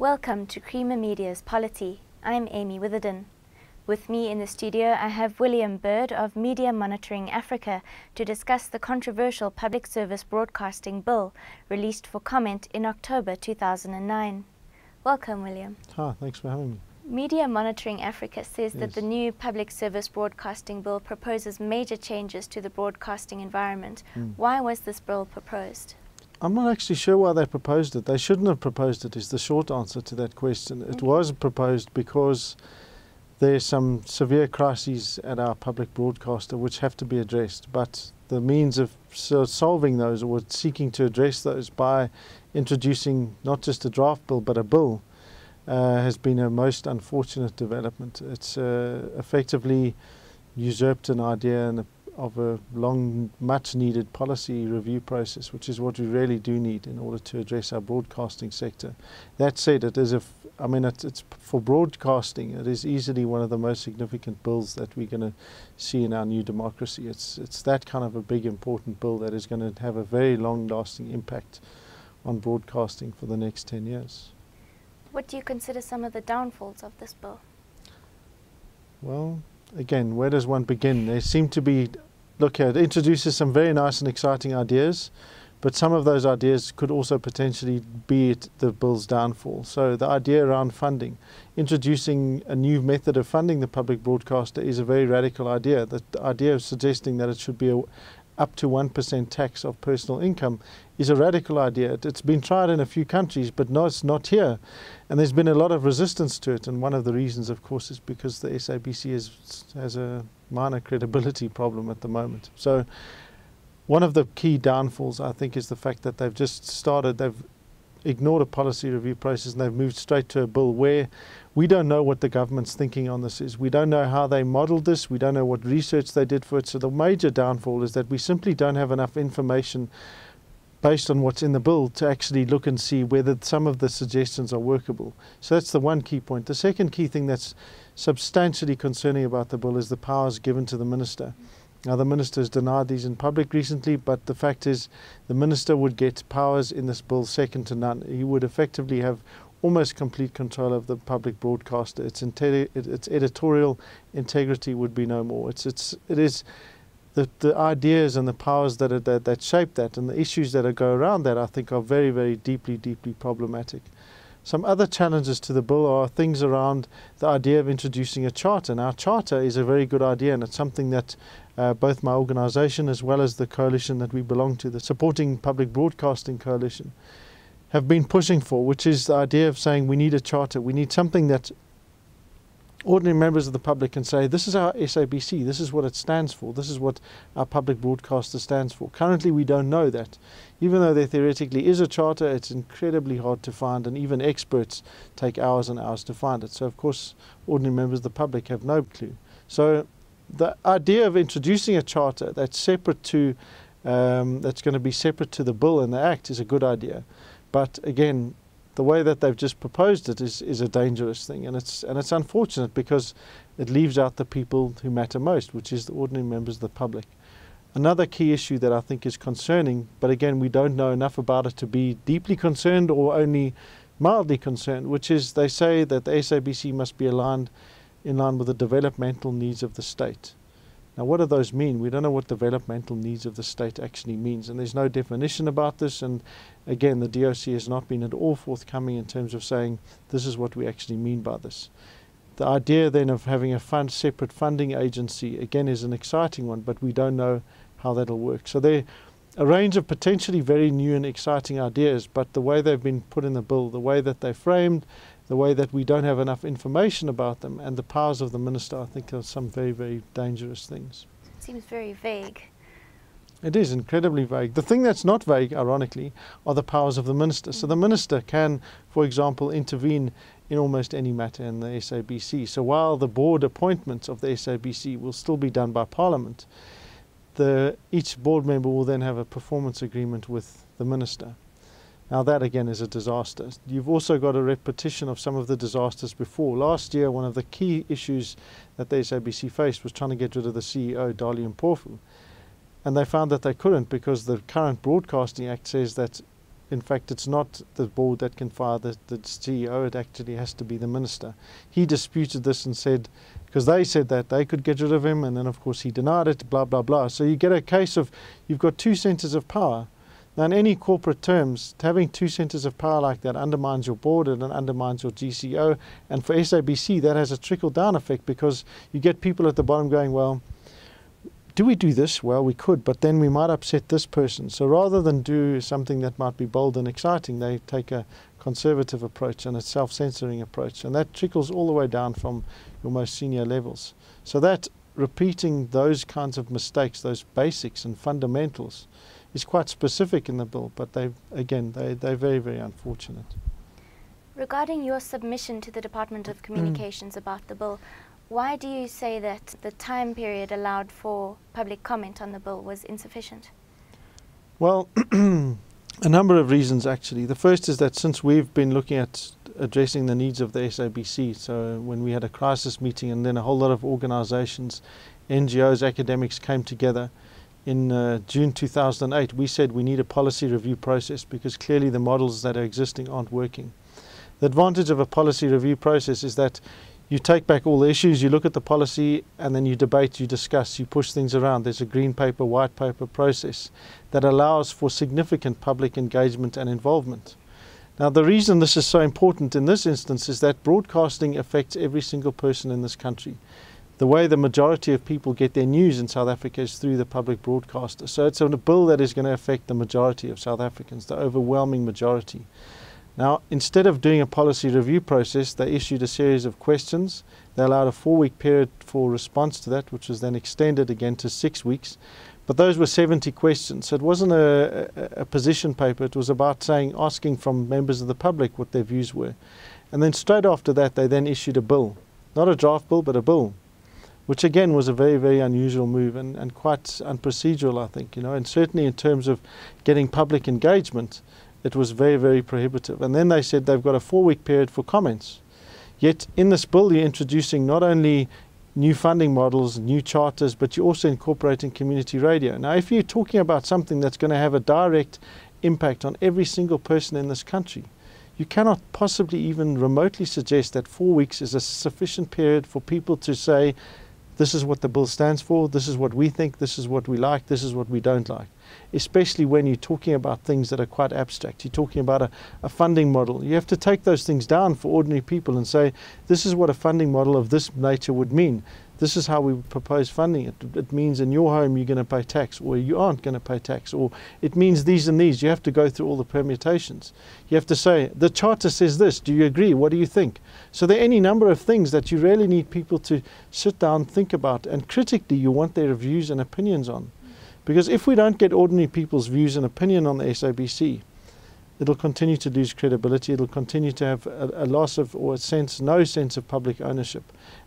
Welcome to Creamer Media's Polity. I'm Amy Witherden. With me in the studio I have William Bird of Media Monitoring Africa to discuss the controversial Public Service Broadcasting Bill released for comment in October 2009. Welcome, William. Hi, thanks for having me. Media Monitoring Africa says Yes. that the new Public Service Broadcasting Bill proposes major changes to the broadcasting environment. Why was this bill proposed? I'm not actually sure why they proposed it. They shouldn't have proposed it, is the short answer to that question. It was proposed because there's some severe crises at our public broadcaster which have to be addressed, but the means of solving those or seeking to address those by introducing not just a draft bill but a bill has been a most unfortunate development. It's effectively usurped an idea of a long, much needed policy review process, which is what we really do need in order to address our broadcasting sector. That said, it's for broadcasting, it is easily one of the most significant bills that we're going to see in our new democracy. It's that kind of a big, important bill that is going to have a very long-lasting impact on broadcasting for the next 10 years. What do you consider some of the downfalls of this bill? Well, again, where does one begin? There seem to be, it introduces some very nice and exciting ideas, but some of those ideas could also potentially be the bill's downfall. So the idea around funding, introducing a new method of funding the public broadcaster is a very radical idea. The idea of suggesting that it should be up to 1% tax of personal income is a radical idea. It's been tried in a few countries, but no, it's not here. And there's been a lot of resistance to it. And one of the reasons, of course, is because the SABC has a minor credibility problem at the moment. So one of the key downfalls, I think, is the fact that they've ignored a policy review process and they've moved straight to a bill where we don't know what the government's thinking on this is. We don't know how they modelled this. We don't know what research they did for it. So the major downfall is that we simply don't have enough information based on what's in the bill to actually look and see whether some of the suggestions are workable. So that's the one key point. The second key thing that's substantially concerning about the bill is the powers given to the minister. Now, the minister has denied these in public recently, but the fact is the minister would get powers in this bill second to none. He would effectively have almost complete control of the public broadcaster. Its editorial integrity would be no more. It is the ideas and the powers that shape that and the issues that go around that, I think, are very, very deeply problematic. Some other challenges to the bill are things around the idea of introducing a charter. Now, a charter is a very good idea, and it's something that both my organisation as well as the coalition that we belong to, the Supporting Public Broadcasting Coalition, have been pushing for, which is the idea of saying we need a charter. We need something that ordinary members of the public can say, this is our SABC, this is what it stands for, this is what our public broadcaster stands for. Currently we don't know that. Even though there theoretically is a charter, it's incredibly hard to find, and even experts take hours and hours to find it. So of course ordinary members of the public have no clue. So the idea of introducing a charter that's separate to that's going to be separate to the bill and the act is a good idea. But again, the way that they've just proposed it is a dangerous thing, and it's unfortunate because it leaves out the people who matter most, which is the ordinary members of the public. Another key issue that I think is concerning, but again we don't know enough about it to be deeply concerned or only mildly concerned, which is they say that the SABC must be in line with the developmental needs of the state. Now, what do those mean? We don't know what developmental needs of the state actually means, and there's no definition about this, and again the DOC has not been at all forthcoming in terms of saying this is what we actually mean by this. The idea then of having a separate funding agency again is an exciting one, but we don't know how that'll work. So there are a range of potentially very new and exciting ideas, but the way they've been put in the bill, the way that they're framed, the way that we don't have enough information about them, and the powers of the minister, I think are some very, very dangerous things. It seems very vague. It is incredibly vague. The thing that's not vague, ironically, are the powers of the minister. So the minister can, for example, intervene in almost any matter in the SABC. So while the board appointments of the SABC will still be done by Parliament, each board member will then have a performance agreement with the minister. Now that again is a disaster. You've also got a repetition of some of the disasters before. Last year, one of the key issues that the SABC faced was trying to get rid of the CEO, Dali Mpofu. And they found that they couldn't because the current Broadcasting Act says that in fact it's not the board that can fire the CEO, it actually has to be the minister. He disputed this and said, because they said that they could get rid of him, and then of course he denied it, blah, blah, blah. So you get a case of, you've got two centres of power. Now in any corporate terms, having two centres of power like that undermines your board and undermines your GCO. And for SABC, that has a trickle-down effect, because you get people at the bottom going, well, do we do this? Well, we could, but then we might upset this person. So rather than do something that might be bold and exciting, they take a conservative approach and a self-censoring approach. And that trickles all the way down from your most senior levels. So that repeating those kinds of mistakes, those basics and fundamentals, is quite specific in the bill, but they're very, very unfortunate. Regarding your submission to the Department of Communications about the bill, why do you say that the time period allowed for public comment on the bill was insufficient? Well, a number of reasons actually. The first is that since we've been looking at addressing the needs of the SABC, so when we had a crisis meeting and then a whole lot of organisations, NGOs, academics came together in June 2008, we said we need a policy review process because clearly the models that are existing aren't working. The advantage of a policy review process is that you take back all the issues, you look at the policy, and then you debate, you discuss, you push things around. There's a green paper, white paper process that allows for significant public engagement and involvement. Now, the reason this is so important in this instance is that broadcasting affects every single person in this country. The way the majority of people get their news in South Africa is through the public broadcaster. So it's a bill that is going to affect the majority of South Africans, the overwhelming majority. Now, instead of doing a policy review process, they issued a series of questions. They allowed a 4-week period for response to that, which was then extended again to 6 weeks. But those were 70 questions. So it wasn't a position paper. It was about asking from members of the public what their views were. And then straight after that, they then issued a bill. Not a draft bill, but a bill, which again was a very, very unusual move and quite unprocedural, I think, and certainly in terms of getting public engagement, it was very, very prohibitive. And then they said they've got a 4-week period for comments. Yet in this bill, you're introducing not only new funding models, new charters, but you're also incorporating community radio. Now, if you're talking about something that's going to have a direct impact on every single person in this country, you cannot possibly even remotely suggest that 4 weeks is a sufficient period for people to say, this is what the bill stands for, this is what we think, this is what we like, this is what we don't like. Especially when you're talking about things that are quite abstract. You're talking about a funding model. You have to take those things down for ordinary people and say, this is what a funding model of this nature would mean. This is how we propose funding it. It means in your home you're going to pay tax, or you aren't going to pay tax, or it means these and these. You have to go through all the permutations. You have to say, the charter says this, do you agree? What do you think? So there are any number of things that you really need people to sit down, think about, and critically you want their views and opinions on. Because if we don't get ordinary people's views and opinion on the SABC, it'll continue to lose credibility, it'll continue to have a loss of, or no sense of public ownership.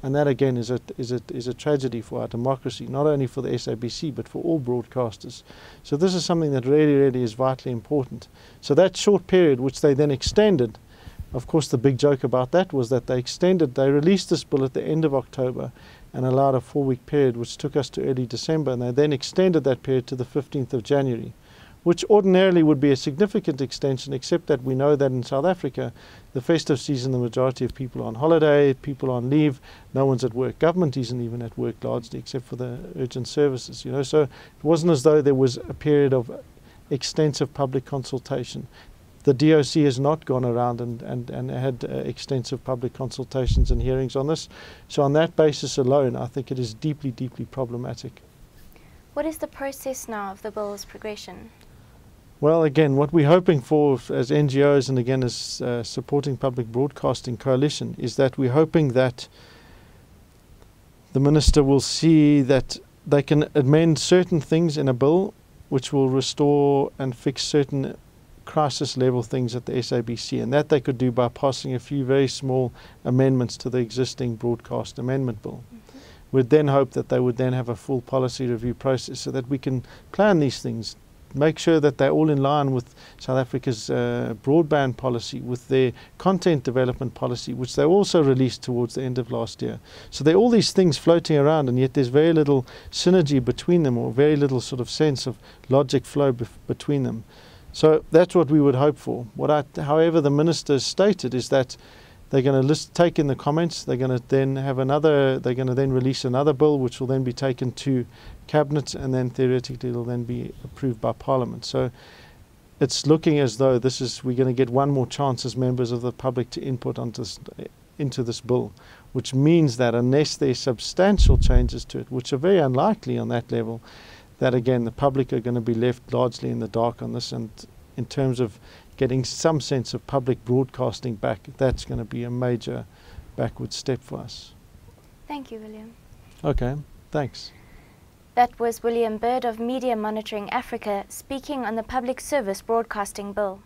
And that again is a tragedy for our democracy, not only for the SABC, but for all broadcasters. So this is something that really, really is vitally important. So that short period, which they then extended, of course the big joke about that was that they released this bill at the end of October and allowed a 4-week period, which took us to early December, and they then extended that period to the 15th of January. Which ordinarily would be a significant extension, except that we know that in South Africa, the festive season, the majority of people are on holiday, people are on leave, no one's at work. Government isn't even at work largely, except for the urgent services, So it wasn't as though there was a period of extensive public consultation. The DOC has not gone around and had extensive public consultations and hearings on this. So on that basis alone, I think it is deeply, deeply problematic. What is the process now of the bill's progression? Well, again, what we're hoping for as NGOs and again as supporting Public Broadcasting Coalition is that we're hoping that the Minister will see that they can amend certain things in a bill which will restore and fix certain crisis level things at the SABC, and that they could do by passing a few very small amendments to the existing broadcast amendment bill. We'd then hope that they would then have a full policy review process so that we can plan these things, make sure that they're all in line with South Africa's broadband policy, with their content development policy, which they also released towards the end of last year. So there are all these things floating around, and yet there's very little synergy between them, or very little sort of sense of logic flow between them. So that's what we would hope for. However, the minister stated is that they're going to take in the comments. They're going to then They're going to then release another bill, which will then be taken to cabinet, and then theoretically it'll then be approved by Parliament. So it's looking as though we're going to get one more chance as members of the public to input into this bill, which means that unless there's substantial changes to it, which are very unlikely on that level, that again the public are going to be left largely in the dark on this, and in terms of getting some sense of public broadcasting back, that's going to be a major backward step for us. Thank you, William. Okay, thanks. That was William Bird of Media Monitoring Africa speaking on the Public Service Broadcasting Bill.